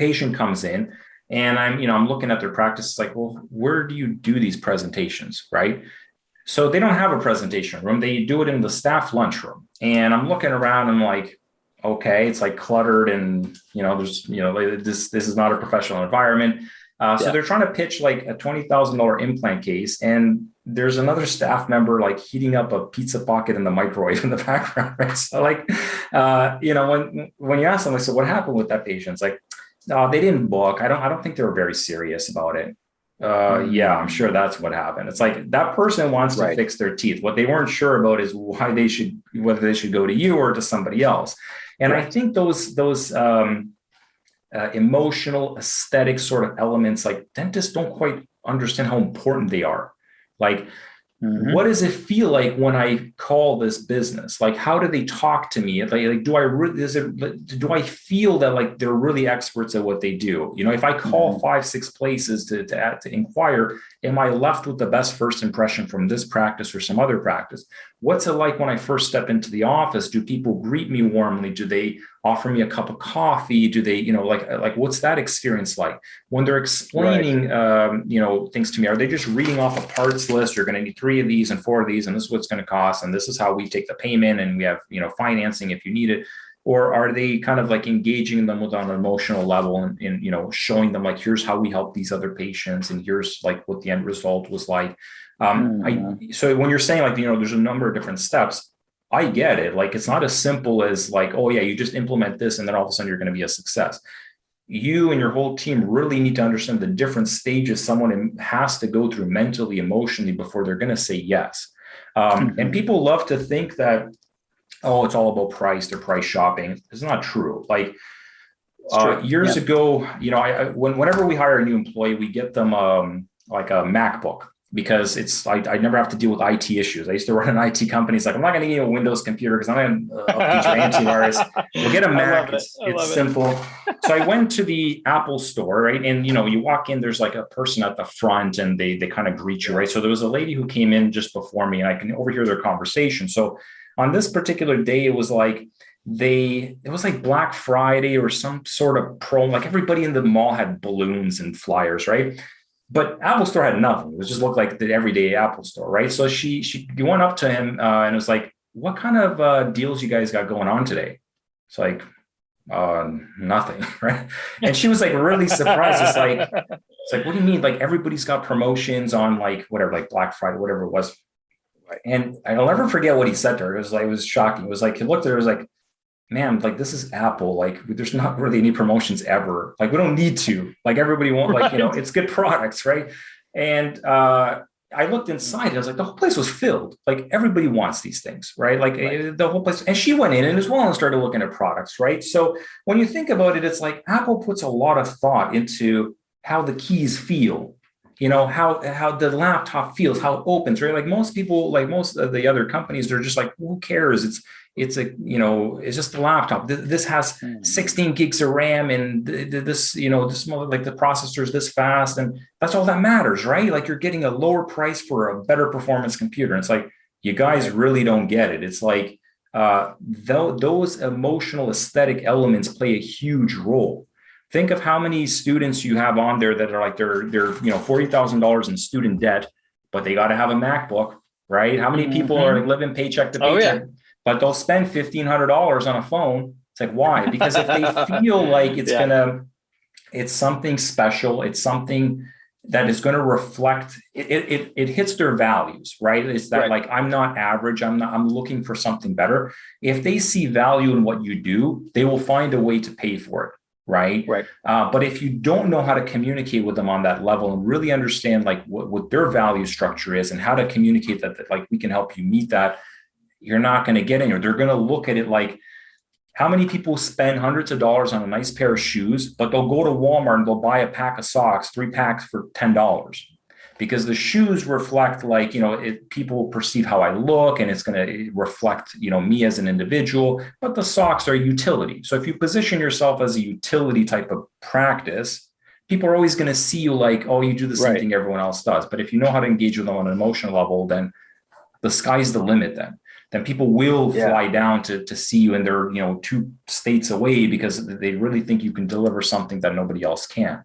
patient comes in and I'm looking at their practice. It's like, well, where do you do these presentations, right? So they don't have a presentation room. They do it in the staff lunchroom. And I'm looking around and I'm like, okay, it's like cluttered and, there's, like this is not a professional environment. So they're trying to pitch like a $20,000 implant case. And there's another staff member like heating up a pizza pocket in the microwave in the background. Right? So like, when you ask them, like, so what happened with that patient? It's like, no, they didn't book. I don't think they were very serious about it. Yeah, I'm sure that's what happened. It's like that person wants to fix their teeth. What they weren't sure about is whether they should go to you or to somebody else. And I think those emotional, aesthetic sort of elements, like dentists don't quite understand how important they are. Like, what does it feel like when I call this business? Like, how do they talk to me? Like do I feel that like they're really experts at what they do? If I call 5-6 places to inquire, am I left with the best first impression from this practice or some other practice? What's it like when I first step into the office? Do people greet me warmly? Do they offer me a cup of coffee? Do they, like what's that experience like? When they're explaining, things to me, are they just reading off a parts list? You're going to need 3 of these and 4 of these, and this is what's going to cost, and this is how we take the payment, and we have, financing if you need it. Or are they kind of like engaging them with on an emotional level and showing them like, here's how we help these other patients, and here's like what the end result was like. So when you're saying like, there's a number of different steps, I get it. Like, it's not as simple as like, oh yeah, you just implement this and then all of a sudden you're going to be a success. You and your whole team really need to understand the different stages someone has to go through mentally, emotionally before they're going to say yes. And people love to think that, oh, it's all about price, they're price shopping. It's not true. Like years ago, whenever we hire a new employee, we get them like a MacBook, because I never have to deal with IT issues. I used to run an IT company. It's like, I'm not going to give you a Windows computer because I'm going to update your antivirus. We'll get a Mac. It's simple. So I went to the Apple store, right? And, you walk in, there's like a person at the front and they kind of greet you, right? So there was a lady who came in just before me and I can overhear their conversation. So on this particular day, it was like Black Friday or some sort of like everybody in the mall had balloons and flyers, right? But Apple Store had nothing. It just looked like the everyday Apple Store, right? So she went up to him and was like, "What kind of deals you guys got going on today?" It's like, nothing, right? And she was like really surprised. It's like, what do you mean? Like everybody's got promotions on like whatever, like Black Friday, whatever it was. And I'll never forget what he said to her. It was shocking. It was like he looked at her, it was like, man, like this is Apple. Like there's not really any promotions ever. Like we don't need to. Like everybody wants, like, it's good products, right? And I looked inside and I was like, the whole place was filled. Like everybody wants these things, right? Like the whole place. And she went in and as well and started looking at products, right? So when you think about it, it's like Apple puts a lot of thought into how the keys feel. How the laptop feels, how it opens, right? Like most people, like most of the other companies, they're just like, who cares? It's just a laptop. This has 16 gigs of RAM and this like the processor is this fast, and that's all that matters, right? Like you're getting a lower price for a better performance computer. And it's like, you guys really don't get it. It's like those emotional aesthetic elements play a huge role. Think of how many students you have on there that are like they're $40,000 in student debt, but they got to have a MacBook, right? How many people are living paycheck to paycheck, but they'll spend $1,500 on a phone? It's like, why? Because if they feel like it's something special, it's something that is going to reflect it hits their values, right? It's that like, I'm not average. I'm looking for something better. If they see value in what you do, they will find a way to pay for it. Right. But if you don't know how to communicate with them on that level and really understand like what their value structure is and how to communicate that like we can help you meet that, you're not going to get anywhere. They're going to look at it like, how many people spend hundreds of dollars on a nice pair of shoes, but they'll go to Walmart and they'll buy a pack of socks, 3 packs for $10. Because the shoes reflect like, people perceive how I look and it's going to reflect, me as an individual, but the socks are utility. So if you position yourself as a utility type of practice, people are always going to see you like, oh, you do the same thing everyone else does. But if you know how to engage with them on an emotional level, then the sky's the limit then. then people will fly down to see you, and they're, 2 states away because they really think you can deliver something that nobody else can.